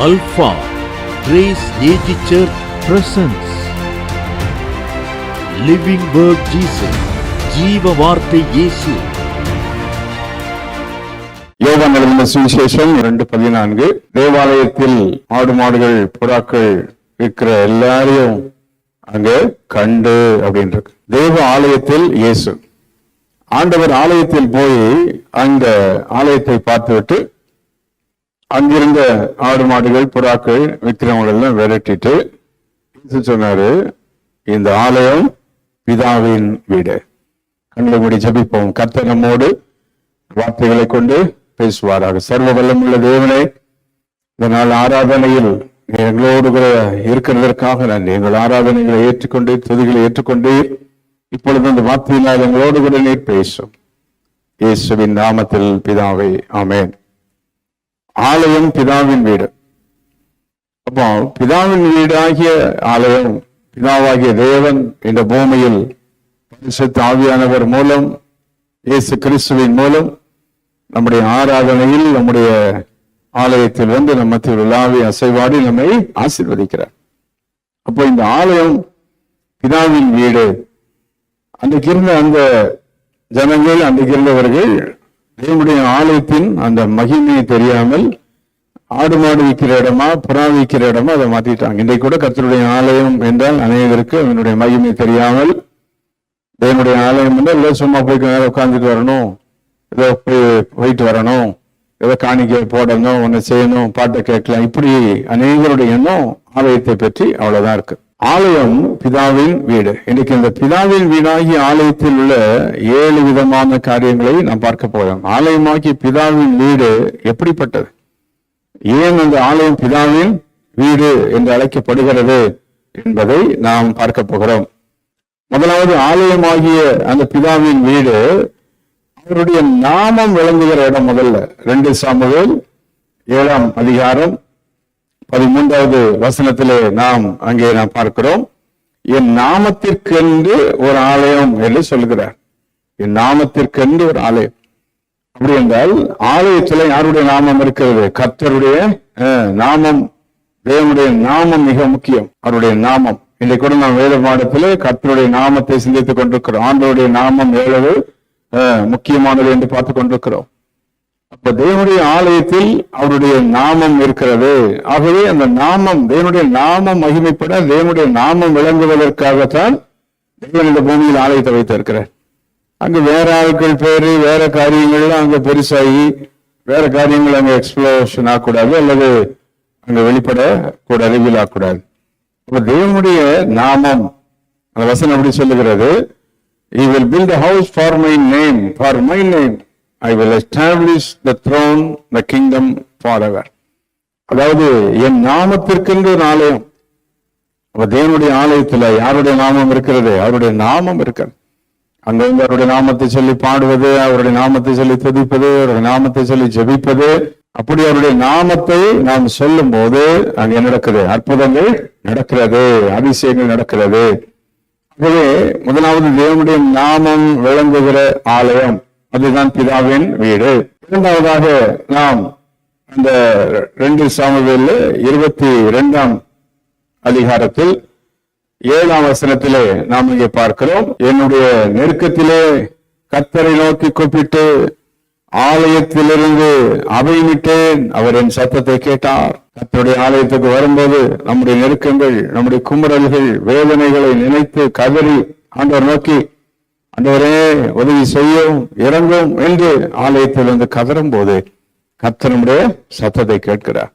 Alpha Grace AG Church presents Living Word Jesus, ஜீவ வார்த்தை இயேசு. யோவான் எழுதின சுவிசேஷம் 2:14. தேவாலயத்தில் ஆடு மாடுகள் புறாக்கள் இருக்கிற எல்லாரையும் அங்க கண்டு அப்படின்ற தேவ ஆலயத்தில் இயேசு ஆண்டவர் ஆலயத்தில் போய் அந்த ஆலயத்தை பார்த்துவிட்டு அங்கிருந்த ஆடு மாடுகள் புறாக்கள் விக்கிரமங்களெல்லாம் விரட்டிட்டு சொன்னாரு, இந்த ஆலயம் பிதாவின் வீடு. கண்களை மூடி ஜெபிப்போம். கர்த்தர் நம்மோடு வார்த்தைகளை கொண்டு பேசுவாராக. சர்வ வல்லமுள்ள தேவனே, இந்த நாள் ஆராதனையில் எங்களோடு கூட இருக்கிறதற்காக நன்றி. எங்கள் ஆராதனைகளை ஏற்றுக்கொண்டு துதிகளை ஏற்றுக்கொண்டு இப்பொழுது இந்த வார்த்தையினால் எங்களோடு கூட நீர் பேசும். இயேசுவின் நாமத்தில் பிதாவே, ஆமென். ஆலயம் பிதாவின் வீடு. அப்போ பிதாவின் வீடாகிய ஆலயம், பிதாவாகிய தேவன் இந்த பூமியில் பரிசுத்த ஆவியானவர் மூலம், இயேசு கிறிஸ்துவின் மூலம் நம்முடைய ஆராதனையில் நம்முடைய ஆலயத்தில் வந்து நம்ம உலாவி அசைவாடி நம்மை ஆசீர்வதிக்கிறார். அப்போ இந்த ஆலயம் பிதாவின் வீடு. அன்றைக்கு இருந்த அந்த ஜனங்கள், அன்றைக்கு இருந்தவர்கள் தேவனுடைய ஆலயத்தின் அந்த மகிமையை தெரியாமல் ஆடு மாடு விற்கிற இடமா புறா விற்கிற இடமா அதை மாத்திட்டாங்க. இன்றைக்கு கூட கர்த்தருடைய ஆலயம் என்றால் அநேகருக்கு அவனுடைய மகிமை தெரியாமல், தேவனுடைய ஆலயம் என்றால் இல்லை சும்மா போய் உட்கார்ந்துட்டு வரணும், ஏதோ போயிட்டு வரணும், ஏதோ காணிக்கை போடணும், ஒன்னு செய்யணும், பாட்டை கேட்கலாம், இப்படி அநேகருடைய எண்ணம் ஆலயத்தை பற்றி அவ்வளவுதான் இருக்கு. ஆலயம் பிதாவின் வீடு. இன்னைக்கு இந்த பிதாவின் வீடாகிய ஆலயத்தில் உள்ள 7 விதமான காரியங்களை நாம் பார்க்க போறோம். ஆலயமாகிய பிதாவின் வீடு எப்படிப்பட்டது, ஏன் அந்த ஆலயம் பிதாவின் வீடு என்று அழைக்கப்படுகிறது என்பதை நாம் பார்க்க போகிறோம். முதலாவது, ஆலயமாகிய அந்த பிதாவின் வீடு அவருடைய நாமம் விளங்குகிற இடம். முதல்ல 2 சாமுவேல் 7ஆம் அதிகாரம் 13வது வசனத்திலே நாம் பார்க்கிறோம், என் நாமத்திற்கென்று ஒரு ஆலயம் என்று சொல்கிறார். என் நாமத்திற்கென்று ஒரு ஆலயம். அப்படி என்றால் ஆலயத்தில் யாருடைய நாமம் இருக்கிறது? கர்த்தருடைய நாமம். தேவனுடைய நாமம் மிக முக்கியம். அவருடைய நாமம். இன்றைக்கு கூட நாம் வேத பாடத்திலே கர்த்தருடைய நாமத்தை சிந்தித்துக் கொண்டிருக்கிறோம். ஆண்டவருடைய நாமம் எவ்வளவு முக்கியமானது என்று பார்த்துக் கொண்டிருக்கிறோம். அப்ப தேவனுடைய ஆலயத்தில் அவருடைய நாமம் இருக்கிறது. ஆகவே அந்த நாமம், தேவனுடைய நாமம் மகிமைப்பட, தேவனுடைய நாமம் விளங்குவதற்காகத்தான் தேவன் இந்த பூமியில் ஆலயத்தை வைத்திருக்கிறார். அங்கு வேற ஆட்கள் பேரு, வேற காரியங்கள்லாம் அங்க பெருசாகி வேற காரியங்கள் அங்க எக்ஸ்ப்ளோஷன் ஆகக்கூடாது, அல்லது அங்க வெளிப்படக்கூடாது, ரிவீல் ஆகக்கூடாது. அப்ப தேவனுடைய நாமம், அந்த வசனம் அப்படி சொல்லுகிறது, he will build a house for my name, for my name I will establish the throne, the kingdom forever. அதாவது என் நாமத்திற்கென்று ஒரு ஆலயம். தேவனுடைய ஆலயத்துல யாருடைய நாமம் இருக்கிறது? அவருடைய நாமம் இருக்கிறது. அங்க அவருடைய நாமத்தை சொல்லி பாடுவது, அவருடைய நாமத்தை சொல்லி துதிப்பது, அவருடைய நாமத்தை சொல்லி ஜெபிப்பது, அப்படி அவருடைய நாமத்தை நாம் சொல்லும் போது அங்க என்ன நடக்குது? அற்புதங்கள் நடக்கிறது, அதிசயங்கள் நடக்கிறது. ஆகவே முதலாவது தேவனுடைய நாமம் விளங்குகிற ஆலயம், அதுதான் பிதாவின் வீடு. இரண்டாவதாக நாம் அந்த 2 சாமுவேல் 22ஆம் அதிகாரத்தில் 7ஆம் வசனத்திலே நாம் இங்கே பார்க்கிறோம், என்னுடைய நெருக்கத்திலே கர்த்தரை நோக்கி கூப்பிட்டு ஆலயத்திலிருந்து அபயமிட்டேன், அவர் என் சத்தத்தை கேட்டார். கர்த்தருடைய ஆலயத்துக்கு வரும்போது நம்முடைய நெருக்கங்கள், நம்முடைய குமுறல்கள், வேதனைகளை நினைத்து கதறி ஆண்டவர் நோக்கி, ஆண்டவரே உதவி செய்யும், இறங்கும் என்று ஆலயத்தில் வந்து கதறும் போது கர்த்தர் நம்முடைய சத்தத்தை கேட்கிறார்.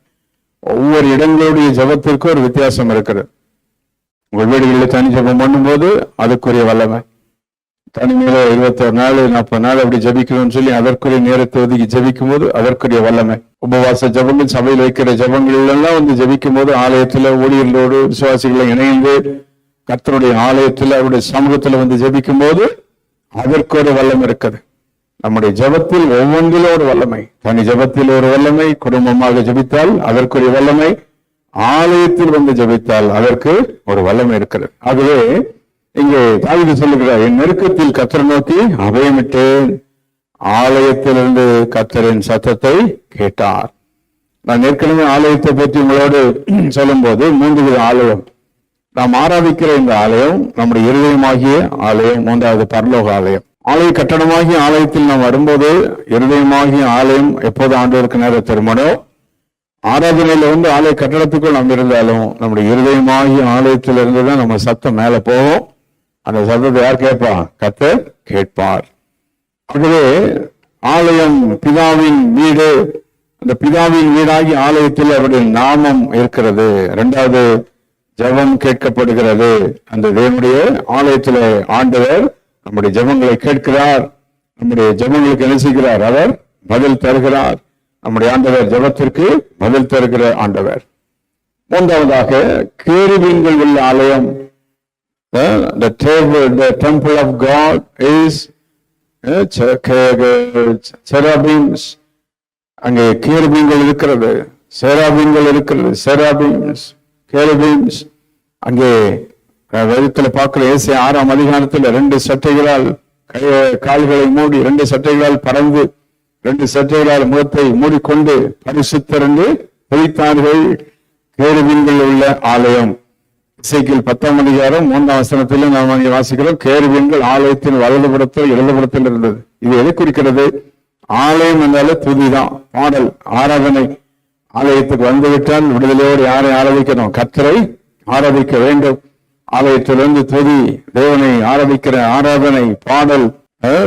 ஒவ்வொரு இடங்களுடைய ஜபத்திற்கும் ஒரு வித்தியாசம் இருக்கிறது. உங்கள் வீடுகளில் தனி ஜபம் பண்ணும் போது அதுக்குரிய வல்லமை, தனிமையில 21 நாள் 40 நாள் அப்படி ஜபிக்கணும்னு சொல்லி அதற்குரிய நேரத்தை ஒதுக்கி ஜபிக்கும் போது அதற்குரிய வல்லமை. உபவாச ஜபங்கள், சபையில் வைக்கிற ஜபங்கள் எல்லாம் வந்து ஜபிக்கும் போது ஆலயத்துல ஊழியர்களோடு விசுவாசிகளை இணைந்து கர்த்தருடைய ஆலயத்தில் அவருடைய சமூகத்துல வந்து ஜபிக்கும் போது அதற்கு ஒரு வல்லமை இருக்குது. நம்முடைய ஜபத்தில் ஒவ்வொன்றிலும் ஒரு வல்லமை. தனி ஜபத்தில் ஒரு வல்லமை, குடும்பமாக ஜபித்தால் அதற்குரிய வல்லமை, ஆலயத்தில் வந்து ஜபித்தால் அதற்கு ஒரு வல்லமை இருக்கிறது. ஆகவே இங்கே தாவீது சொல்லுகிறார், என் நெருக்கத்தில் கர்த்தரை நோக்கி அபயமிட்டேன், ஆலயத்திலிருந்து கர்த்தரின் சத்தத்தை கேட்டார். நான் ஏற்கனவே ஆலயத்தை பற்றி உங்களோடு சொல்லும் போது 3 வித ஆலயம். நாம் ஆராதிக்கிற இந்த ஆலயம் நம்முடைய இருதயமாகிய ஆலயம், 3வது பரலோக ஆலயம். ஆலய கட்டடமாகிய ஆலயத்தில் நாம் வரும்போது இருதயமாகிய ஆலயம் எப்போது ஆண்டவருக்கு நேரம் திரும்பனோ, ஆராதனையில வந்து ஆலய கட்டடத்துக்குள் நாம் இருந்தாலும் நம்முடைய இருதயமாகிய ஆலயத்தில் இருந்துதான் நம்ம சத்தம் மேல போவோம். அந்த சத்தத்தை யார் கேட்பா? கர்த்தர் கேட்பார். ஆகவே ஆலயம் பிதாவின் வீடு. அந்த பிதாவின் வீடாகி ஆலயத்தில் அவருடைய நாமம் இருக்கிறது. 2வது ஜெபம் கேட்கப்படுகிறது. அந்த தேவனுடைய ஆலயத்தில் ஆண்டவர் நம்முடைய ஜெபங்களை கேட்கிறார். நம்முடைய ஜெபங்களுக்கு என்ன செய்கிறார்? அவர் பதில் தருகிறார். நம்முடைய ஆண்டவர் ஜெபத்திற்கு பதில் தருகிற ஆண்டவர். 3வதாக கேருபீன்கள் உள்ள ஆலயம். The temple of God is cherubims. அங்கே கேருபீன்கள் இருக்கிறது, சேராபீன்கள் இருக்கிறது. சேராபீம்ஸ், கேருபீம்ஸ். அங்கே வேதத்தில் பார்க்கிற ஏசாயா 6ஆம் அதிகாரத்தில் 2 சட்டைகளால் கால்களை மூடி, 2 சட்டைகளால் பறந்து, 2 சட்டைகளால் முகத்தை மூடிக்கொண்டு பரிசுத்தர் என்று பிரித்தார்கள். கேருபீன்கள் உள்ள ஆலயம். எசேக்கியேல் 10ஆம் அதிகாரம் 3ஆம் வசனத்தில் நாம் அங்கே வாசிக்கிறோம். கேருபீன்கள் ஆலயத்தின் வலதுபுறத்தில் இடதுபுறத்தில் இருந்தது. இது எதை குறிக்கிறது? ஆலயம் என்றாலே துதிதான், பாடல், ஆராதனை. ஆலயத்துக்கு வந்துவிட்டால் விடுதலையோடு யாரை ஆராதிக்கணும்? கர்த்தரை ஆராதிக்க வேண்டும். ஆலயத்திலிருந்து துதி, தேவனை ஆராதிக்கிற ஆராதனை, பாடல்,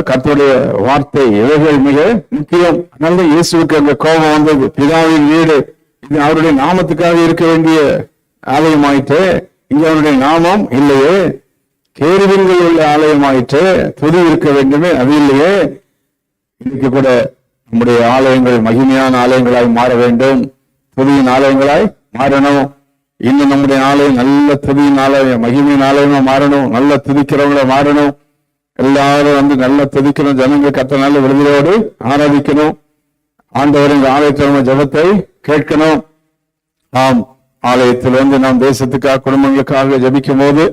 கர்த்தருடைய வார்த்தை, இவைகள் மிக முக்கியம். அதனால இயேசுவுக்கு அந்த கோபம் வந்தது. பிதாவின் வீடு, இது அவருடைய நாமத்துக்காக இருக்க வேண்டிய ஆலயமாயிற்று, இங்க அவருடைய நாமம் இல்லையே. கேருபீன்கள் உள்ள ஆலயமாயிற்று, துதி இருக்க வேண்டுமே, அது இல்லையே. இன்னைக்கு கூட நம்முடைய ஆலயங்கள் மகிமையான ஆலயங்களாய் மாற வேண்டும், துதியின் ஆலயங்களாய் மாறணும். இன்னும் நம்முடைய ஆலயம் நல்ல துதியின் ஆலயம், மகிமையின் ஆலயமா மாறணும், நல்ல துதிக்கிறவங்கள மாறணும். எல்லாரும் வந்து நல்ல துதிக்கணும். ஜனங்கள் கர்த்தர் நல்ல விடுதலையோடு ஆராதிக்கணும். ஆண்டவர் இந்த ஆலயத்தில் ஜெபத்தை கேட்கணும். ஆம், ஆலயத்தில் வந்து நாம் தேசத்துக்காக, குடும்பங்களுக்காக ஜெபிக்கும் போது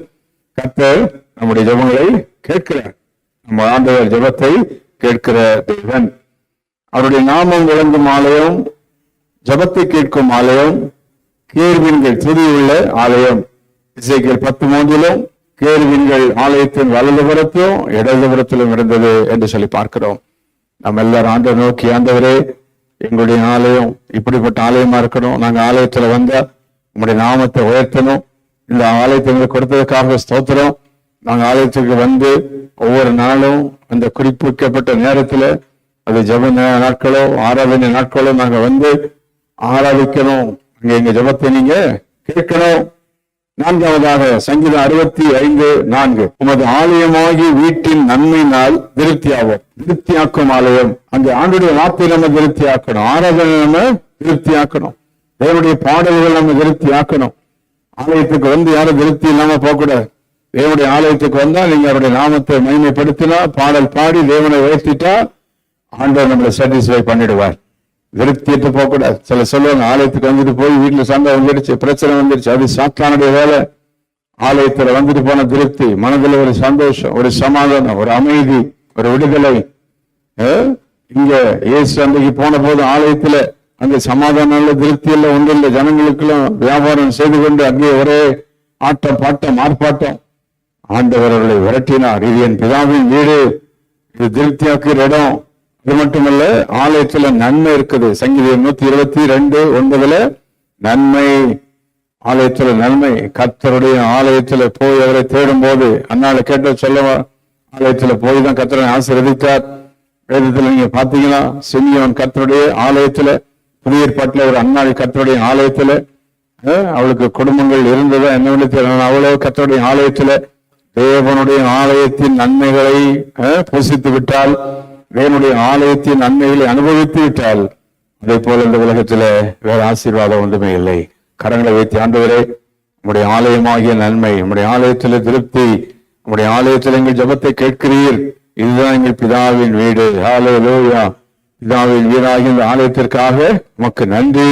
கர்த்தர் நம்முடைய ஜெபங்களை கேட்கிறார். நம்ம ஆண்டவர் ஜெபத்தை கேட்கிற தேவன். அவருடைய நாமம் விளங்கும் ஆலயம், ஜெபத்தை கேட்கும் ஆலயம், கேருபீன்கள் துதியுள்ள ஆலயம். எசேக்கியேல் 10:3 கேருபீன்கள் ஆலயத்தின் வலதுபுறத்திலும் இடதுபுறத்திலும் இருந்தது என்று சொல்லி பார்க்கிறோம். நம்ம எல்லாரும் ஆண்டவர் நோக்கி, ஆண்டவரே எங்களுடைய ஆலயம் இப்படிப்பட்ட ஆலயமா இருக்கணும், நாங்க ஆலயத்துல வந்தா உங்களுடைய நாமத்தை உயர்த்தணும், இந்த ஆலயத்தை எங்களுக்கு கொடுத்ததுக்காக ஸ்தோத்திரம். நாங்க ஆலயத்துக்கு வந்து ஒவ்வொரு நாளும் அந்த குறிப்பிட்ட நேரத்துல, அது ஜெப நாட்களோ ஆராதனை நாட்களோ நாங்க வந்து ஆராதிக்கணும். எங்க ஜெபத்தை நீங்க கேட்கணும். 4வதாக சங்கீதம் 65:4 உமது ஆலயமாகி வீட்டின் நன்மையினால் திருப்தியாகும். திருப்தியாக்கும் ஆலயம். அங்கே ஆண்டுடைய வார்த்தை நம்ம திருப்தியாக்கணும், ஆராதனை நம்ம திருப்தியாக்கணும், தேவனுடைய பாடல்கள் நம்ம திருப்தியாக்கணும். ஆலயத்துக்கு வந்து யாரும் திருப்தி இல்லாம போகக்கூடாது. தேவனுடைய ஆலயத்துக்கு வந்தா நீங்க அவருடைய நாமத்தை மகிமைப்படுத்தினா, பாடல் பாடி தேவனை உயர்த்திட்டா ஆண்டவர் நம்மளை சாட்டிஸ்ஃபை பண்ணிடுவார். திருப்தியற்று போகக்கூடாது. சில சொல்லுவாங்க, ஆலயத்துக்கு வந்துட்டு போய் வீட்டுல சண்டை வந்துடுச்சு, பிரச்சனை வந்துடுச்சு, அது சாத்தானுடைய வேலை. ஆலயத்துல வந்துட்டு போன திருப்தி, மனதில் ஒரு சந்தோஷம், ஒரு சமாதானம், ஒரு அமைதி, ஒரு விடுதலை. இங்க இயேசு அன்றைக்கு போன போது ஆலயத்துல அங்க சமாதானம் இல்ல, திருப்தி இல்ல, ஒன்று இல்லை. ஜனங்களுக்கெல்லாம் வியாபாரம் செய்து கொண்டு அங்கே ஒரே ஆட்டம் பாட்டம் ஆர்ப்பாட்டம். ஆண்டவர் அவர்களை விரட்டினார். இது என் பிதாவின் வீடு, இது திருப்தியாக்குற இடம். இது மட்டுமல்ல, ஆலயத்துல நன்மை இருக்குது. சங்கீதம் 122:9 நன்மை, ஆலயத்துல நன்மை. கர்த்தருடைய ஆலயத்துல போய் அவரை தேடும் போது, அன்னால கேட்ட சொல்லவா, ஆலயத்துல போய் தான் கர்த்தரை ஆசீர்வதித்தார். வேதத்துல நீங்க பாத்தீங்கன்னா, சிமியோன் கர்த்தருடைய ஆலயத்துல, புதிய ஏற்பாட்டுல ஒரு அன்னாள் கர்த்தருடைய ஆலயத்துல, அவளுக்கு குடும்பங்கள் இருந்ததா என்ன, அவ்வளவு கர்த்தருடைய ஆலயத்துல தேவனுடைய ஆலயத்தின் நன்மைகளை புசித்து விட்டால், தேவனுடைய ஆலயத்தின் நன்மைகளை அனுபவித்து விட்டால், அதே போல இந்த உலகத்துல வேற ஆசீர்வாதம் ஒன்றுமே இல்லை. கரங்களை வைத்து, ஆண்டவரே உங்களுடைய ஆலயமாகிய நன்மை, உங்களுடைய ஆலயத்துல திருப்தி, உங்களுடைய ஆலயத்தில் எங்கள் ஜெபத்தை கேட்கிறீர், இதுதான் எங்கள் பிதாவின் வீடு. ஹல்லேலூயா. பிதாவின் வீடாகிய இந்த ஆலயத்திற்காக உமக்கு நன்றி.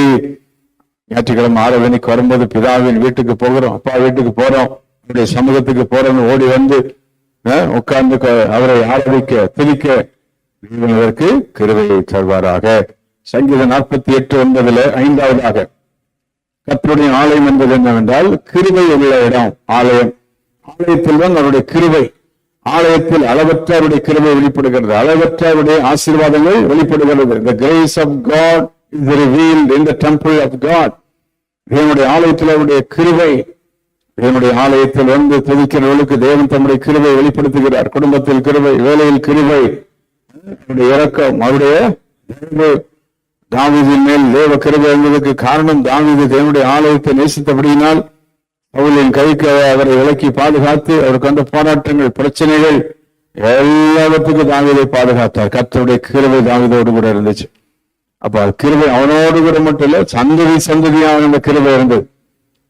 ஞாயிற்றுக்கிழமை ஆராதனைக்கு வரும்போது பிதாவின் வீட்டுக்கு போகிறோம், அப்பா வீட்டுக்கு போறோம், அவருடைய சமூகத்துக்கு போறோம்னு ஓடி வந்து உட்கார்ந்து அவரை ஆராதிக்க துதிக்க இதற்கு கிருபையை தருவாராக. சங்கீதம் 48:9 5வதாக, கர்த்தருடைய ஆலயம் என்பது என்னவென்றால் கிருபை உள்ள இடம். ஆலயம், ஆலயத்தில் தான் அவருடைய கிருபை. ஆலயத்தில் அளவற்ற அவருடைய கிருபை வெளிப்படுகிறது, அளவற்ற அவருடைய ஆசீர்வாதங்கள் வெளிப்படுகிறது. The grace of God is revealed in the temple of God. தேவனுடைய ஆலயத்தில் அவருடைய கிருபை, தேவனுடைய ஆலயத்தில் வந்து துதிக்கிறவர்களுக்கு தேவன் தம்முடைய கிருபை வெளிப்படுத்துகிறார். குடும்பத்தில் கிருபை, வேலையில் கிருபை, அவருடைய இரக்கம், அவருடைய தாவீதின் மேல் தேவ கிருபை என்பதற்கு காரணம் தாவீது தேவனுடைய ஆலயத்தை நேசித்தபடியினால் அவளின் கைக்கு அவரை விலக்கி பாதுகாத்து அவருக்கு வந்த போராட்டங்கள், பிரச்சனைகள் எல்லாவற்றுக்கும் தாவீதை பாதுகாத்தார். கர்த்தருடைய கிருபை தாவீதோடு கூட இருந்துச்சு. அப்ப கிருபை அவனோடு கூட மட்டும் இல்ல, சந்ததி சந்ததியாக அந்த கிருபை இருந்தது.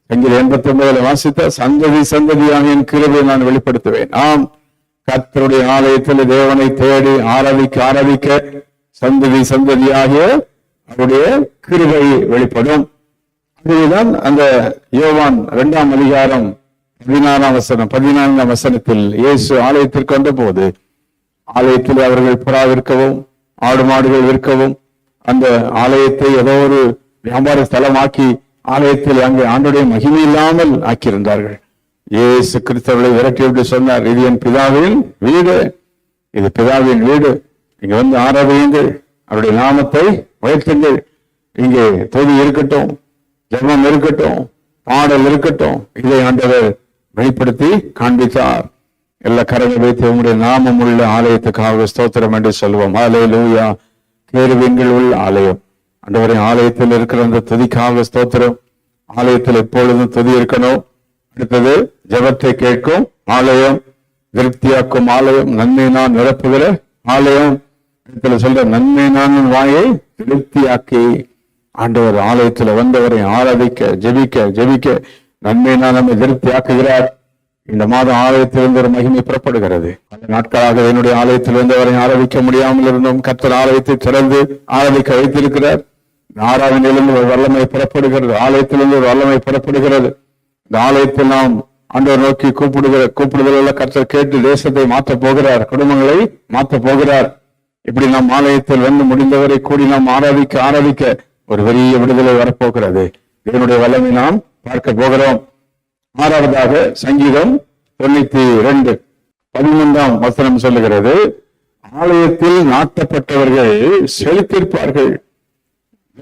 சங்கீதம் 89 வாசித்த சந்ததி சந்ததியாக என் கிருபை நான் வெளிப்படுத்துவேன். நாம் கர்த்தருடைய ஆலயத்தில் தேவனை தேடி ஆராதிக்க சந்ததி சந்ததியாகிய அவருடைய கிருபை வெளிப்படும். அதுதான் அந்த யோவான் 2ஆம் அதிகாரம் 14ஆம் வசனத்தில் இயேசு ஆலயத்திற்கு வந்த போது ஆலயத்தில் அவர்கள் புறா விற்கவும் ஆடு மாடுகள் விற்கவும் அந்த ஆலயத்தை ஏதோ ஒரு வியாபார ஸ்தலமாக்கி ஆலயத்தில் அங்கே ஆண்டுடைய மகிமை இல்லாமல் ஆக்கியிருந்தார்கள். இயேசு கிறிஸ்தவர்களை விரட்டி விட்டு சொன்னார், இது என் பிதாவின் வீடு, இது பிதாவின் வீடு, இங்க வந்து ஆராதியுங்கள், அவருடைய நாமத்தை உயர்த்துங்கள், இங்கே தொழுகை இருக்கட்டும், ஜெபம் இருக்கட்டும், பாடல் இருக்கட்டும். இதை ஆண்டவர் வெளிப்படுத்தி காண்பித்தார். எல்லா கரங்களை வைத்து உங்களுடைய நாமம் உள்ள ஆலயத்துக்காக ஸ்தோத்திரம் என்று சொல்வோம். ஹல்லேலூயா. கேருபீன்கள் உள்ள ஆலயம், ஆண்டவரின் ஆலயத்தில் இருக்கிற அந்த துதிக்காக ஸ்தோத்திரம். ஆலயத்தில் எப்பொழுதும் துதி இருக்கணும். அடுத்தது ஜெபத்தை கேட்கும் ஆலயம், திருப்தியாக்கும் ஆலயம், நன்மை நான் நிரப்புகிற ஆலயம். சொல்ற நன்மை நான் வாயை திருப்தியாக்கி ஆண்டவர் ஆலயத்துல வந்தவரை ஆராதிக்க ஜெபிக்க நன்மை நான் நம்மை திருப்தி ஆக்குகிறார். இந்த மாதம் ஆலயத்திலிருந்து ஒரு மகிமை புறப்படுகிறது. பல நாட்களாக என்னுடைய ஆலயத்தில் வந்தவரை ஆராதிக்க முடியாமல் இருந்தும் கர்த்தர் ஆலயத்தை திறந்து ஆராதிக்க வைத்திருக்கிறார். ஆராதனையிலிருந்து ஒரு வல்லமை புறப்படுகிறது, ஆலயத்திலிருந்து ஒரு வல்லமை புறப்படுகிறது. இந்த ஆலயத்தில் நாம் ஆண்டவர் நோக்கி கூப்பிடுதல கர்த்தர் கேட்டு தேசத்தை மாற்ற போகிறார், குடும்பங்களை மாற்ற போகிறார். இப்படி நாம் ஆலயத்தில் வந்து முடிந்தவரை கூடி நாம் ஆராதிக்க ஒரு பெரிய விடுதலை வரப்போகிறது. இதனுடைய வல்லமை நாம் பார்க்க போகிறோம். 6வதாக சங்கீதம் 92:13 வசனம் சொல்லுகிறது, ஆலயத்தில் நாட்டப்பட்டவர்கள் செழித்திருப்பார்கள்.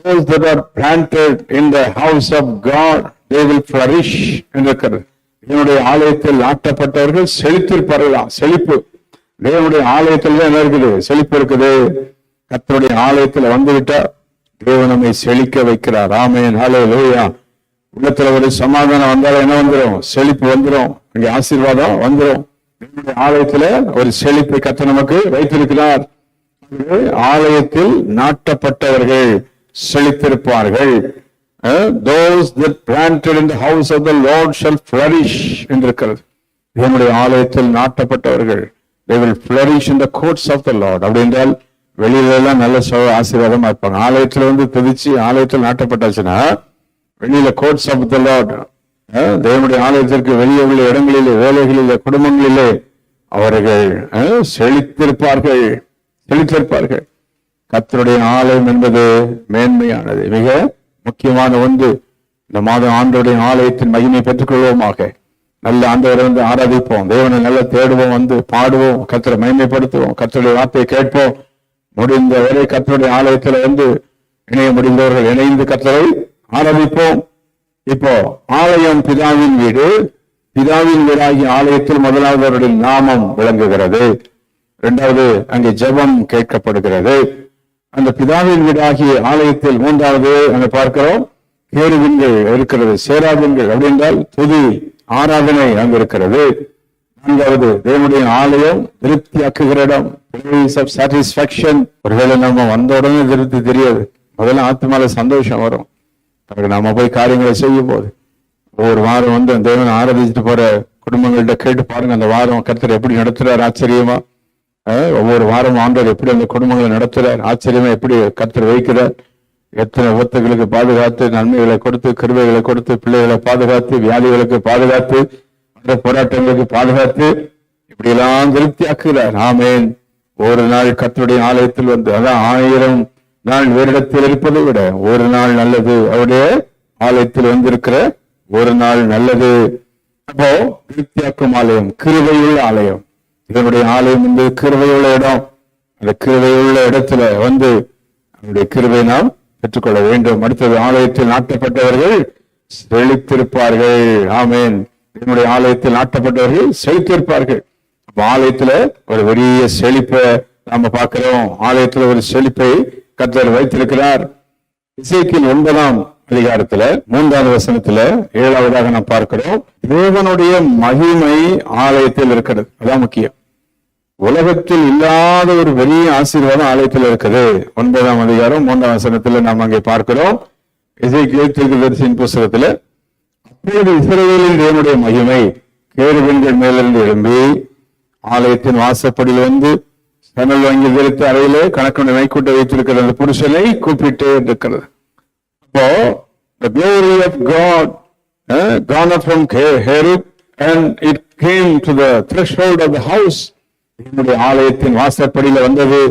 Those that are planted in the house of God, they will flourish என்றிருக்கிறது. என்னுடைய ஆலயத்தில் நாட்டப்பட்டவர்கள் செழித்திருப்பார்களாம். செழிப்பு தேவனுடைய ஆலயத்தில் தான் என்ன இருக்குது? செழிப்பு இருக்குது. கர்த்தருடைய ஆலயத்தில் வந்துவிட்டா தேவன் நம்மை செழிக்க வைக்கிறார். ஆமென், ஹல்லேலூயா. உள்ளத்துல ஒரு சமாதானம் வந்தாலும் என்ன வந்துடும்? செழிப்பு வந்துடும், அங்கே ஆசீர்வாதம் வந்துடும். தேவனுடைய ஆலயத்துல ஒரு செழிப்பை கர்த்தர் நமக்கு வைத்திருக்கிறார். ஆலயத்தில் நாட்டப்பட்டவர்கள் செழித்திருப்பார்கள். Those that planted in the house of the Lord shall flourish என்றிருக்கிறது. தேவனுடைய ஆலயத்தில் நாட்டப்பட்டவர்கள் they will flourish in the courts of the Lord. அப்படி என்றால் வெளியில எல்லாம் நல்ல ஆசீர்வாதமா இருப்பாங்க. ஆலயத்துல வந்து துதிச்சு ஆலயத்தில் நாட்டப்பட்டாச்சுன்னா வெளியில கோர்ட்ஸ் ஆஃப் த லார்ட், தேவனுடைய ஆலயத்திற்கு வெளியே உள்ள இடங்களிலே, வேலைகளிலே, குடும்பங்களிலே அவர்கள் செழித்திருப்பார்கள். கர்த்தருடைய ஆலயம் என்பது மேன்மையானது, மிக முக்கியமான ஒன்று. இந்த மாதம் ஆண்டவருடைய ஆலயத்தின் மகிமை பெற்றுக் கொள்வோமாக. நல்ல ஆண்டவரை வந்து ஆராதிப்போம், தேவனை நல்லா தேடுவோம், வந்து பாடுவோம், கர்த்தரை மகிமைப்படுத்துவோம், கர்த்தருடைய வார்த்தையை கேட்போம். முடிந்த வரை கர்த்தருடைய ஆலயத்துல வந்து இணைய முடிந்தவர்கள் இணைந்து கர்த்தரை ஆராதிப்போம். இப்போ ஆலயம் பிதாவின் வீடு, பிதாவின் வீடாகிய ஆலயத்தில் முதலாவது அவருடைய நாமம் விளங்குகிறது. இரண்டாவது அங்கே ஜெபம் கேட்கப்படுகிறது. அந்த பிதாவின் வீடாகிய ஆலயத்தில் மூன்றாவது அங்க பார்க்கிறோம் கேருபீன்கள் இருக்கிறது, சேராபீன்கள் அப்படி என்றால் துதி ஆராதனை அங்கு இருக்கிறது. நான்காவது தேவனுடைய ஆலயம் திருப்தியாக்குகிற இடம், பிளேஸ் ஆஃப் சாட்டிஸ்பாக்சன். ஒருவேளை நம்ம வந்த உடனே திருப்தி தெரியாது, முதல்ல ஆத்மால சந்தோஷம் வரும். நாம போய் காரியங்களை செய்யும் போது ஒவ்வொரு வாரம் வந்து தேவனை ஆராதிச்சுட்டு போற குடும்பங்கள்ட்ட கேட்டு பாருங்க, அந்த வாரம் கர்த்தர் எப்படி நடத்துறார் ஆச்சரியமா. ஒவ்வொரு வாரம் ஆண்டவர் எப்படி அந்த குடும்பங்களை நடத்துறார் ஆச்சரியமா, எப்படி கர்த்தர் வைக்கிறார், எத்தனை விபத்துகளுக்கு பாதுகாத்து, நன்மைகளை கொடுத்து, கிருபைகளை கொடுத்து, பிள்ளைகளை பாதுகாத்து, வியாதிகளுக்கு பாதுகாத்து, அந்த போராட்டங்களுக்கு பாதுகாத்து, இப்படி எல்லாம் திருப்தி ஆக்குகிறார். ஆமேன். ஒரு நாள் கர்த்தருடைய ஆலயத்தில் வந்து, அதான் 1000 நாள் வேறிடத்தில் இருப்பதை விட ஒரு நாள் நல்லது. அவருடைய ஆலயத்தில் வந்திருக்கிற ஒரு நாள் நல்லது. அப்போ திருப்தியாக்கும் ஆலயம், கிருபையுள்ள ஆலயம். இதனுடைய ஆலயம் என்பது கிருபையுள்ள இடம். அந்த கிருபையுள்ள இடத்துல வந்து அவருடைய கிருபை நாம் பெற்றுக்கொள்ள வேண்டும். அடுத்தது, ஆலயத்தில் நாட்டப்பட்டவர்கள் செழித்திருப்பார்கள். ஆமேன். என்னுடைய ஆலயத்தில் நாட்டப்பட்டவர்கள் செழித்திருப்பார்கள். ஆலயத்துல ஒரு பெரிய செழிப்பை நாம பார்க்கிறோம். ஆலயத்துல ஒரு செழிப்பை கர்த்தர் வைத்திருக்கிறார். எசேக்கியேல் 9ஆம் அதிகாரத்துல 3வது வசனத்துல 7வதாக நாம் பார்க்கிறோம். தேவனுடைய மகிமை ஆலயத்தில் இருக்கிறது. அதான் முக்கியம். உலகத்தில் இல்லாத ஒரு பெரிய ஆசீர்வாதம் ஆலயத்தில் இருக்குது. 9ஆம் அதிகாரம் 3ஆம் வசனத்துல நாம் அங்கே பார்க்கிறோம். எசேக்கியேல் தீர்க்கதரிசியின் புஸ்தகத்துல, அப்பொழுது இஸ்ரவேலின் தேவனுடைய மகிமை கேருபீன்கள் மேலிருந்து எழும்பி ஆலயத்தின் வாசப்படியில் வந்து சணல் வாங்கி தரித்த அறையிலே கணக்குடைய மைக்கூட்ட வைத்திருக்கிற அந்த புருஷனை கூப்பிட்டு இருக்கிறது. அப்போ the glory of God gone up from Herod and it came to the threshold of the house. என்னுடைய ஆலயத்தின் வாசப்படியில வந்தது.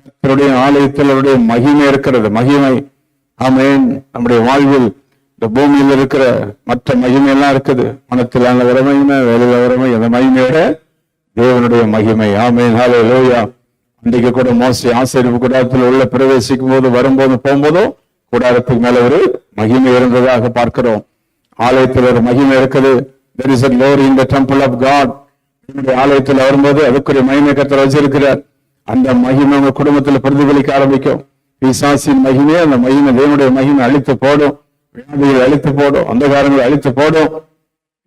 கர்த்தருடைய ஆலயத்தில் அவருடைய மகிமை இருக்கிறது. மகிமை. ஆமென். நம்முடைய வாழ்வில் இந்த பூமியில் இருக்கிற மற்ற மகிமை எல்லாம் இருக்குது. மனத்திலான வர மகிமை, வேலையில வர மகிமை, அந்த மகிமையோட தேவனுடைய மகிமை. ஆமென். ஹல்லேலூயா. அன்றைக்கு கூட மோசே ஆசரிப்பு கூடாரத்தில் உள்ள பிரவேசிக்கும் போது, வரும்போது, போகும்போதும் கூடாரத்துக்கு மேல ஒரு மகிமை இருந்ததாக பார்க்கிறோம். ஆலயத்தில் ஒரு மகிமை இருக்குது. There is a glory in the temple of God. ஆலயத்தில் வரும்போது அதுக்குரிய மகிமை கர்த்தர் வச்சிருக்கிறார். அந்த மகிமை உங்க குடும்பத்தில் பிரதிபலிக்க ஆரம்பிக்கும். பிசாசின் மகிமை, அந்த மகிமை தேவனுடைய மகிமை அழித்து போடும். வியாதிகள் அழித்து போடும். அந்தகாரங்களை அழித்து போடும்.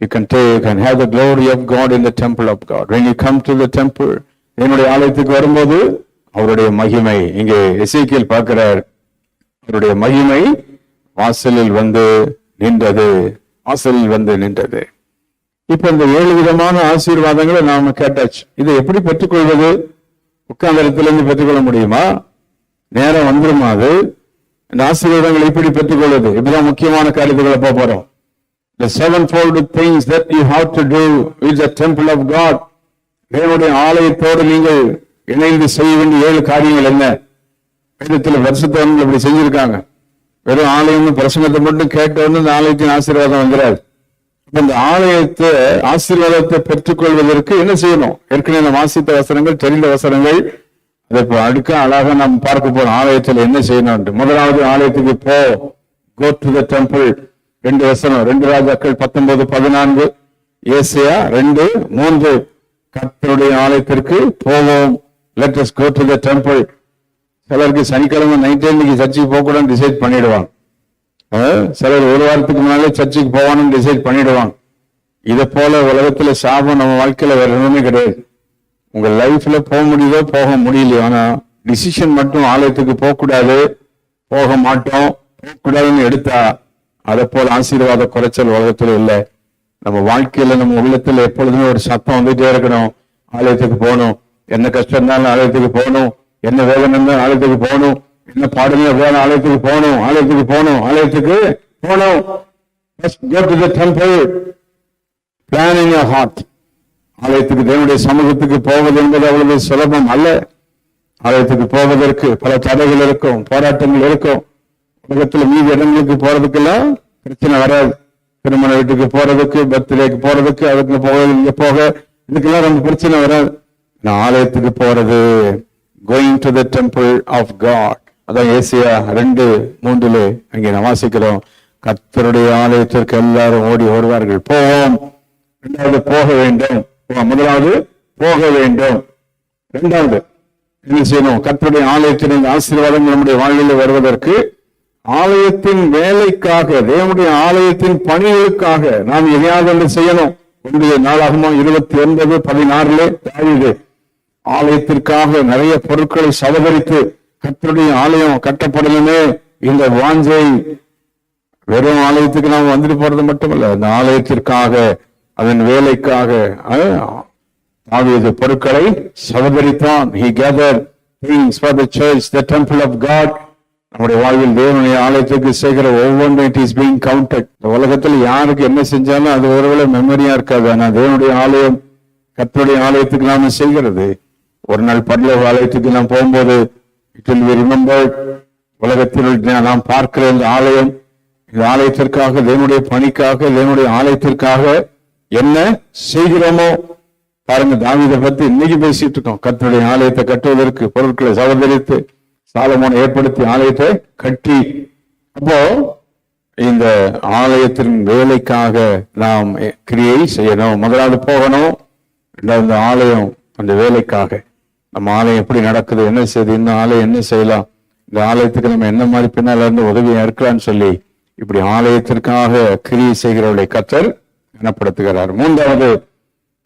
You can take and have the glory of God in the temple of God. When you come to the temple, என்னுடைய ஆலயத்துக்கு வரும்போது அவருடைய மகிமை இங்கே எசேக்கியேல் பார்க்கிறார். அவருடைய மகிமை வாசலில் வந்து நின்றது. வாசலில் வந்து நின்றது. இப்ப இந்த 7 விதமான ஆசீர்வாதங்களை நாம கேட்டாச்சு. இதை எப்படி பெற்றுக்கொள்வது? உட்கார்ந்த இடத்திலிருந்து பெற்றுக்கொள்ள முடியுமா? நேரம் வந்துருமா? அது இந்த ஆசீர்வாதங்களை எப்படி பெற்றுக்கொள்வது? இப்பதான் முக்கியமான காரியத்துக்களை போறோம். The sevenfold things that you have to do with the temple of God. தேவனுடைய ஆலயத்தோடு நீங்கள் இணைந்து செய்ய வேண்டிய 7 காரியங்கள் என்ன? வேதத்தில் வருஷத்தவர்கள் இப்படி செஞ்சிருக்காங்க. வெறும் ஆலயம் பிரசங்கத்தை மட்டும் கேட்டவொன்னு இந்த ஆலயத்தின் ஆசீர்வாதம் வந்துடாது. இந்த ஆலயத்தை ஆசீர்வாதத்தை பெற்றுக்கொள்வதற்கு என்ன செய்யணும்? ஏற்கனவே நம்ம வாசித்த வசனங்கள், தெரிந்த வசனங்கள், அதை இப்போ அடுக்க அழகாக நாம் பார்க்க போறோம். ஆலயத்தில் என்ன செய்யணும்? முதலாவது, ஆலயத்துக்கு go to the temple. 2 வசனம், 2 ராஜாக்கள் 19:14, ஏசாயா 2:3. கர்த்தருடைய ஆலயத்திற்கு போவோம். Let us go to the temple. சிலருக்கு சனிக்கிழமை நைட்டே இன்னைக்கு சர்ச்சுக்கு போக கூடாதுன்னு டிசைட் பண்ணிடுவாங்க. சிலர் ஒரு வாரத்துக்கு முன்னாலே சர்ச்சுக்கு போவான்னு டிசைட் பண்ணிடுவாங்க. இதை போல உலகத்துல சாபம் நம்ம வாழ்க்கையில வேற எதுவுமே கிடையாது. உங்க லைஃப்ல போக முடியுதோ போக முடியலையோ, ஆனா டிசிஷன் மட்டும் ஆலயத்துக்கு போக கூடாது, போக மாட்டோம், போகக்கூடாதுன்னு எடுத்தா அதை போல ஆசீர்வாத குறைச்சல் உலகத்துல இல்லை. நம்ம வாழ்க்கையில நம்ம உள்ளத்துல எப்பொழுதுமே ஒரு சத்தம் வந்துட்டே இருக்கணும். ஆலயத்துக்கு போகணும். என்ன கஷ்டம் இருந்தாலும் ஆலயத்துக்கு போகணும். என்ன வேதனை இருந்தாலும் ஆலயத்துக்கு போகணும். என்ன பாடுங்க வேணும், ஆலயத்துக்கு போகணும், ஆலயத்துக்கு போகணும், ஆலயத்துக்கு போகணும். Go to the temple. Plan in your heart. ஆலயத்துக்கு, தேவனுடைய சமூகத்துக்கு போவது என்பது அவ்வளவு சுலபம் அல்ல. ஆலயத்துக்கு போவதற்கு பல தடைகள் இருக்கும், போராட்டங்கள் இருக்கும். உலகத்துல மீதி இடங்களுக்கு போறதுக்கெல்லாம் பிரச்சனை வராது. திருமண வீட்டுக்கு போறதுக்கு, பர்த்டேக்கு போறதுக்கு, அதுக்கு போக, இங்க போக, இதுக்கெல்லாம் ரொம்ப பிரச்சனை வராது. நான் ஆலயத்துக்கு போறது, going to the temple of God. அதான் ஏசாயா 2:3 அங்கே நான் வாசிக்கிறோம். கர்த்தருடைய ஆலயத்திற்கு எல்லாரும் ஓடி வருவார்கள். போவோம். இரண்டாவது, போக வேண்டும். முதலாவது போக வேண்டும். இரண்டாவது என்ன செய்யணும்? கர்த்தருடைய ஆலயத்தின் ஆசீர்வாதம் நம்முடைய வாழ்வில் வருவதற்கு, ஆலயத்தின் வேலைக்காக, தேவனுடைய ஆலயத்தின் பணிகளுக்காக நாம் எதையாவது செய்யணும். 1 நாளாகமம் 29:16 தாவீது ஆலயத்திற்காக நிறைய பொருட்களை சவதரித்து, கர்த்தருடைய ஆலயம் கட்டப்படணுமே இந்த வாஞ்சை. வெறும் ஆலயத்துக்கு நாம் வந்துட்டு போறது மட்டுமல்ல, அந்த ஆலயத்திற்காக, அதன் வேலைக்காக தாவீது பொருட்களை சவதரித்தான். He gathered things for the church, the temple of God. நம்முடைய வாழ்வில் தேவனுடைய ஆலயத்துக்கு செய்கிற ஒவ்வொன்றும் it is being counted. இந்த உலகத்தில் யாருக்கு என்ன செஞ்சாலும் அது ஒருவேளை மெமரியா இருக்காது. ஆனா தேவனுடைய ஆலயம், கர்த்தருடைய ஆலயத்துக்கு நாம செய்கிறது, ஒரு நாள் பரலோக ஆலயத்துக்கு நாம் போகும்போது it will be remembered. உலகத்தில் நாம் பார்க்கிற இந்த ஆலயம், இந்த ஆலயத்திற்காக, தேவனுடைய பணிக்காக, தேவனுடைய ஆலயத்திற்காக என்ன செய்கிறோமோ பாருங்க. தாவீதை பத்தி இன்னைக்கு பேசிட்டு இருக்கோம். கர்த்தருடைய ஆலயத்தை கட்டுவதற்கு பொருட்களை சவதரித்து சாலமோன் ஏற்படுத்தி ஆலயத்தை கட்டி, அப்போ இந்த ஆலயத்தின் வேலைக்காக நாம் கிரியை செய்யணும். முதலாவது போகணும், இரண்டாவது ஆலயம் அந்த வேலைக்காக. நம்ம ஆலயம் எப்படி நடக்குது, என்ன செய்யுது, இந்த ஆலயம் என்ன செய்யலாம், இந்த ஆலயத்துக்கு நம்ம என்ன மாதிரி பின்னால இருந்து உதவியா இருக்கலாம்னு சொல்லி இப்படி ஆலயத்திற்காக கிரியை செய்கிறவர்களை கர்த்தர் கனப்படுத்துகிறார். மூன்றாவது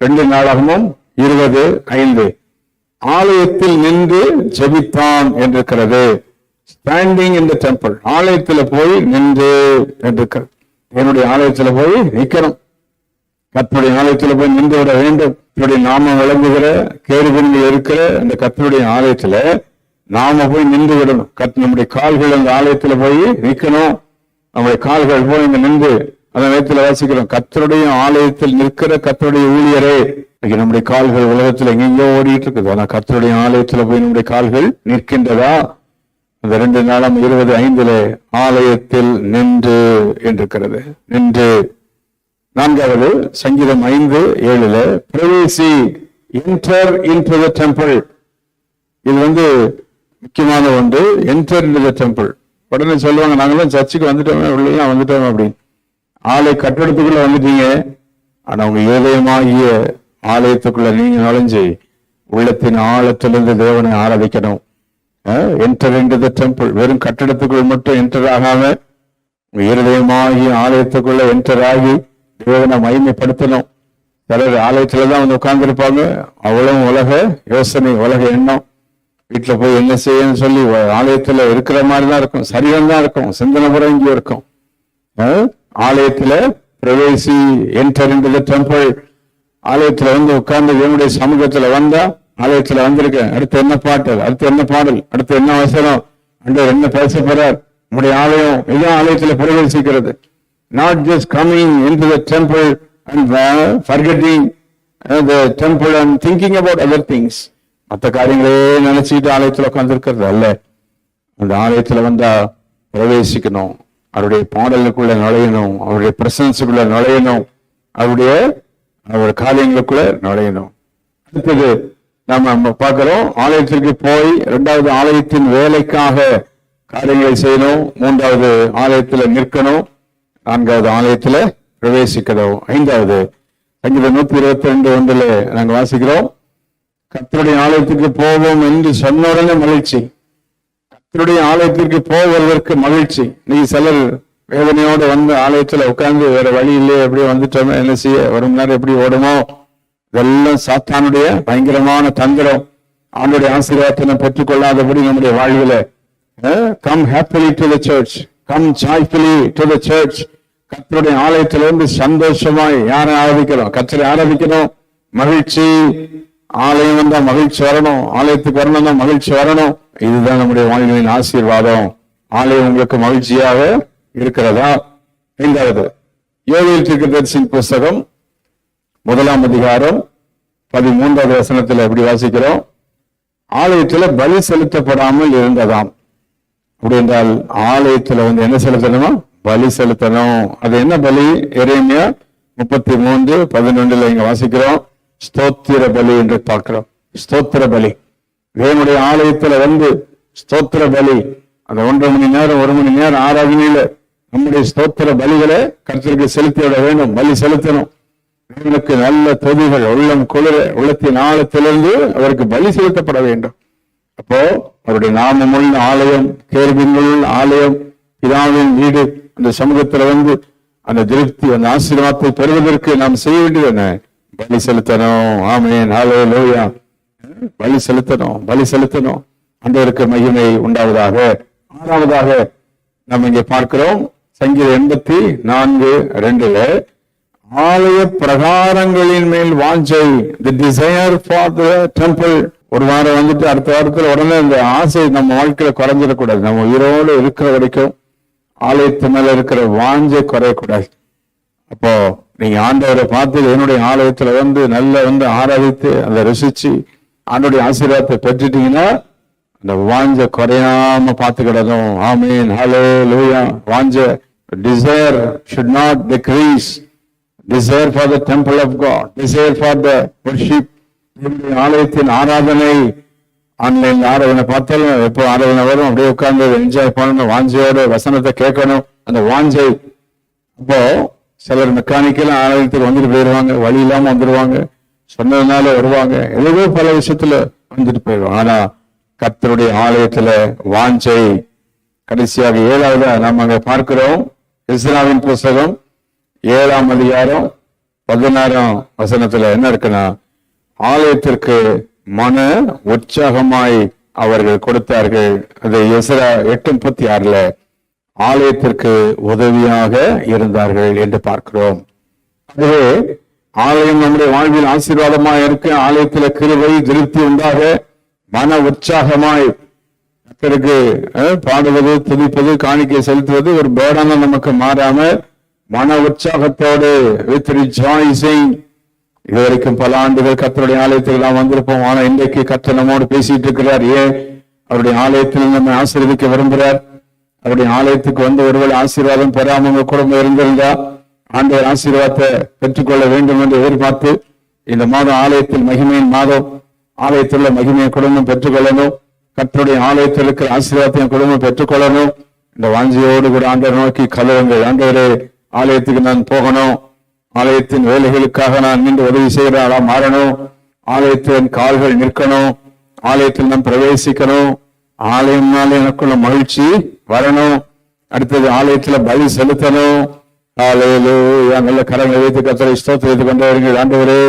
2 நாளாகமும் 20:5 ஆலயத்தில் நின்று ஜெபித்தான் என்றிருக்கிறது. ஸ்டாண்டிங் இன் தி டெம்பிள், ஆலயத்தில் போய் நின்று என்று, என்னுடைய ஆலயத்தில் போய் நிற்கணும். கர்த்தருடைய ஆலயத்தில் போய் நின்று விட வேண்டும். கர்த்தருடைய நாமம் விளங்குகிற கேருபீன்கள் இருக்கிற அந்த கர்த்தருடைய ஆலயத்துல நாம போய் நின்று விடணும். நம்முடைய கால்கள் அந்த ஆலயத்துல போய் நிற்கணும். நம்முடைய கால்கள் போய் இங்க நின்று அந்த நேரத்தில் வாசிக்கிறோம், கர்த்தருடைய ஆலயத்தில் நிற்கிற கர்த்தருடைய ஊழியரே. நம்முடைய கால்கள் உலகத்துல எங்கெங்கோ ஓடிட்டு இருக்குது. ஆனா கர்த்தருடைய ஆலயத்துல போய் நம்முடைய கால்கள் நிற்கின்றதா? அந்த 2 நாளாம் 20:5 ஆலயத்தில் நின்று என்றிருக்கிறது. நின்று. நான்காவது சங்கீதம் 5:7 பிரவேசி, என்டர் இன்டு தி டெம்பிள். இது முக்கியமான ஒன்று. Enter into the temple. உடனே சொல்லுவாங்க, நாங்களாம் சர்ச்சுக்கு வந்துட்டோமே, உள்ளே வந்துட்டோம் அப்படின்னு. ஆலய கட்டடத்துக்குள்ள வந்துட்டீங்க, ஆனா உங்க இதயமாகிய ஆலயத்துக்குள்ள நீங்க நுழைஞ்சு உள்ளத்தின் ஆழத்திலிருந்து தேவனை ஆராதிக்கணும். Enter into the temple. வெறும் கட்டடத்துக்குள் மட்டும் என்டர் ஆகாம உங்க இருதயமாகிய ஆலயத்துக்குள்ள என்டர் ஆகி தேவனை மகிமைப்படுத்தணும். சிலர் ஆலயத்துலதான் உட்கார்ந்து இருப்பாங்க, அவ்வளவு உலக யோசனை, உலக எண்ணம். வீட்டுல போய் என்ன செய்யன்னு சொல்லி ஆலயத்துல இருக்கிற மாதிரிதான் இருக்கும், சரீரம் தான் இருக்கும், சிந்தனை புற இங்கே இருக்கும். ஆலயத்துல பிரவேசி, என்டர் இன்டு தி டெம்பிள். ஆலயத்துல உட்கார்ந்து தேவனுடைய சமூகத்துல வந்தா, ஆலயத்துல வந்திருக்கேன், அடுத்து என்ன பாட்டு, அடுத்து என்ன பாடல், அடுத்து என்ன வசனம், அண்டர் என்ன பேச போறார், நம்முடைய ஆலயம் இதான் ஆலயத்துல பிரவேசிக்கிறது. Not just coming into the temple and forgetting the temple and thinking about other things. மற்ற காரியங்களே நினைச்சிட்டு ஆலயத்துல உட்கார்ந்து இருக்கிறது அல்ல. அந்த ஆலயத்துல வந்தா பிரவேசிக்கணும், அவருடைய பாடலுக்குள்ள நுழையணும், அவருடைய பிரசன்ஸுக்குள்ள நுழையணும், அவருடைய காரியங்களுக்குள்ள நுழையணும். அடுத்தது நம்ம பார்க்கிறோம், ஆலயத்திற்கு போய் 2வது ஆலயத்தின் வேலைக்காக காரியங்களை செய்யணும், 3வது ஆலயத்துல நிற்கணும், 4வது ஆலயத்துல பிரவேசிக்கணும். 5வது சங்கீதம் 122:1 நாங்க வாசிக்கிறோம், கர்த்தருடைய ஆலயத்திற்கு போவோம் என்று சொன்ன உடனே மகிழ்ச்சி. கர்த்தருடைய ஆலயத்திற்கு போவதற்கு மகிழ்ச்சி. நீ சிலர் வேதனையோடு ஆலயத்துல உட்கார்ந்து வேற வழி இல்லையே, எப்படியோ வந்துட்டோமே, என்ன செய்ய, ஒரு மணி நேரம் எப்படி ஓடுமோ, இதெல்லாம் சாத்தானுடைய பயங்கரமான தந்திரம். ஆண்டுடைய ஆசீர்வாதத்தை பெற்றுக்கொள்ளாதபடி நம்முடைய வாழ்வில come happily to the church, come joyfully to the church. கர்த்தருடைய ஆலயத்திலிருந்து சந்தோஷமாய் யாரை ஆராதிக்கிறோம், கர்த்தரை ஆராதிக்கணும். மகிழ்ச்சி, ஆலயம் வந்தா மகிழ்ச்சி வரணும், ஆலயத்துக்கு வரணும்னா மகிழ்ச்சி வரணும். இதுதான் நம்முடைய வாழ்வின் ஆசீர்வாதம். ஆலயம் உங்களுக்கு மகிழ்ச்சியாக இருக்கிறதா? 5வது யோவேல் தீர்க்கதரிசியின் புஸ்தகம் 1ஆம் அதிகாரம் 13வது வசனத்துல எப்படி வாசிக்கிறோம், ஆலயத்துல பலி செலுத்தப்படாமல் இருந்ததாம். அப்படி என்றால் ஆலயத்துல என்ன செலுத்தணுமா? பலி செலுத்தணும். அது என்ன பலி? எரேமியா 33:11 இங்க வாசிக்கிறோம், ஸ்தோத்திர பலி என்று பார்க்கிறோம். ஸ்தோத்திர பலி, தேவனுடைய ஆலயத்துல ஸ்தோத்திர பலி. அந்த 1.5 மணி நேரம் 1 மணி நேரம் ஆராதனையில நம்முடைய ஸ்தோத்திர பலிகளை கர்த்தருக்கு செலுத்தி விட வேண்டும். பலி செலுத்தணும். தேவனுக்கு நல்ல தொதிகள், உள்ளம் குளிர, உள்ளத்தின் ஆழத்திலிருந்து அவருக்கு பலி செலுத்தப்பட வேண்டும். அப்போ அவருடைய நாமமுள்ள ஆலயம், கேருபீன்கள் ஆலயம், பிதாவின் வீடு, அந்த சமூகத்துல அந்த திருப்தி, அந்த ஆசீர்வாதத்தை பெறுவதற்கு நாம் செய்ய வேண்டியது என்ன? பலி செலுத்தணும். ஆமென், ஹல்லேலூயா. பலி செலுத்தணும், பலி செலுத்தணும். ஆண்டவருக்கு மகிமை உண்டாவதாக. 6வதாக நம்ம இங்கே பார்க்கிறோம், சங்கீதம் 84:2 ஆலய பிரகாரங்களின் மேல் வாஞ்சை, தி டிசைர் ஃபார் தி டெம்பிள். ஒரு வாரம் அடுத்த வாரத்துல உடனே இந்த ஆசை நம்ம வாழ்க்கையில குறைஞ்சிடக்கூடாது. நம்ம உயிரோடு இருக்கிற வரைக்கும் ஆலயத்து மேல இருக்கிற வாஞ்சை குறையக்கூடாது. அப்போ நீங்க ஆண்டவரை பார்த்து என்னுடைய ஆலயத்துல நல்ல ஆராதித்து அதை ருசிச்சு ஆண்டோடைய ஆசீர்வாதத்தை பெற்றுட்டீங்கன்னா அந்த வாஞ்ச குறையாம பார்த்துக்கிடணும். ஆமென், ஹல்லேலூயா. வாஞ்ச, desire should not decrease. Desire for the temple of God, desire for the worship. ஆலயத்தின் ஆராதனை, ஆன்லைன் ஆராதனை பார்த்தாலும் எப்போ ஆராதனை வரும் அப்படியே உட்கார்ந்து என்ஜாய் பண்ணணும், வாஞ்சையோட வசனத்தை கேட்கணும், அந்த வாஞ்சை. அப்போ சிலர் மெக்கானிக்கலா ஆலயத்துக்கு வந்துட்டு போயிடுவாங்க, வழி இல்லாம வந்துடுவாங்க, சொன்னதுனால வருவாங்க, ஏதோ பல விஷயத்துல வந்துட்டு போயிடுவாங்க. ஆனா கர்த்தருடைய ஆலயத்துல வாஞ்சை. கடைசியாக 7வது நாம் அங்க பார்க்கிறோம். எஸ்ராவின் புஸ்தகம் 7ஆம் அதிகாரம் 16ஆம் வசனத்துல என்ன இருக்குன்னா, ஆலயத்திற்கு மன உற்சாகமாய் அவர்கள் கொடுத்தார்கள். அது எஸ்ரா 8:36 ஆலயத்திற்கு உதவியாக இருந்தார்கள் என்று பார்க்கிறோம். அதுவே ஆலயம் நம்முடைய வாழ்வில் ஆசீர்வாதமாக இருக்க, ஆலயத்துல கிருபை திருப்தி உண்டாக, மன உற்சாகமாய் கர்த்தருக்கு பாடுவது, துதிப்பது, காணிக்கை செலுத்துவது ஒரு பேடான நமக்கு மாறாம மன உற்சாகத்தோடு வித் ரிஜாய்சிங். இதுவரைக்கும் பல ஆண்டுகள் கர்த்தருடைய ஆலயத்தில் நாம் வந்திருப்போம். ஆனா இன்றைக்கு கர்த்தர் நம்மோடு பேசிட்டு இருக்கிறார். ஏன்? அவருடைய ஆலயத்தில் நம்மை ஆசீர்வதிக்க விரும்புகிறார். அவருடைய ஆலயத்துக்கு வந்து ஒருவேளை ஆசீர்வாதம் பெறாம குடும்பம் இருந்திருந்தா ஆண்டவர் ஆசீர்வாதத்தை பெற்றுக்கொள்ள வேண்டும் என்று எதிர்பார்த்து, இந்த மாதம் ஆலயத்தில் மகிமையின் மாதம், ஆலயத்தில் உள்ள மகிமையை குடும்பம் பெற்றுக்கொள்ளணும், கர்த்தருடைய ஆலயத்தில் இருக்கிற ஆசீர்வாதத்தை குடும்பம் பெற்றுக்கொள்ளணும். இந்த வாஞ்சியோடு கூட ஆண்டவர் நோக்கி கலருங்கள். ஆண்டவரே, ஆலயத்துக்கு நான் போகணும், ஆலயத்தின் வேலைகளுக்காக நான் நின்று உதவி செய்கிறாரா மாறணும், ஆலயத்தின் கால்கள் நிற்கணும், ஆலயத்தில் நான் பிரவேசிக்கணும், ஆலயம்னால எனக்குள்ள மகிழ்ச்சி வரணும், அடுத்தது ஆலயத்துல பலி செலுத்தணும். நல்ல கரங்களை வைத்து கர்த்தரை ஸ்தோத்திரித்துக் கொண்டவர்கள். ஆண்டவரே,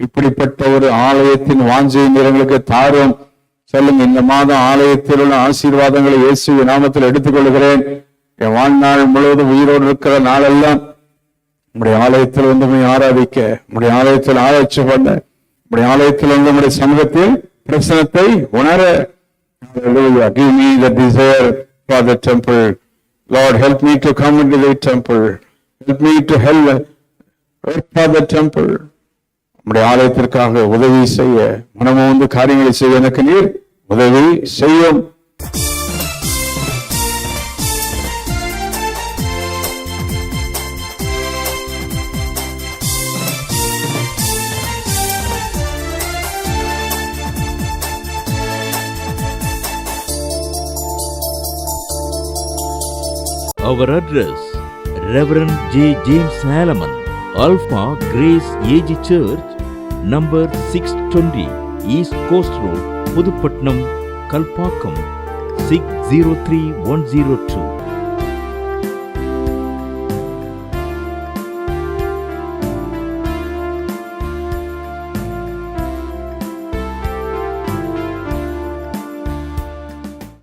இப்படிப்பட்ட ஒரு ஆலயத்தின் வாஞ்சை நிறங்களுக்கு தாரும். சொல்லுங்க, இந்த மாதம் ஆலயத்தில் உள்ள ஆசீர்வாதங்களை இயேசுவின் நாமத்தில் எடுத்துக்கொள்கிறேன். என் வாழ்நாள் முழுவதும் உயிரோடு இருக்கிற நாளெல்லாம் நம்முடைய ஆலயத்தில் வந்து ஆராதிக்க, நம்முடைய ஆலயத்தில் ஆராய்ச்சி பண்ண, நம்முடைய ஆலயத்தில் வந்து நம்முடைய சமூகத்தில் பிரச்சனத்தை உணர. Give me the desire for the temple. Lord, help me to come into the temple. Help me to help for the temple. நம்முடைய ஆலயத்திற்காக உதவி செய்ய, மனமும் வந்து காரியங்களை செய்ய எனக்கு நீர் உதவி செய்யும். Our address: Reverend J. James Salaman, Alpha Grace AG Church, number 620, East Coast Road, Pudupatnam, Kalpakkam, 603102.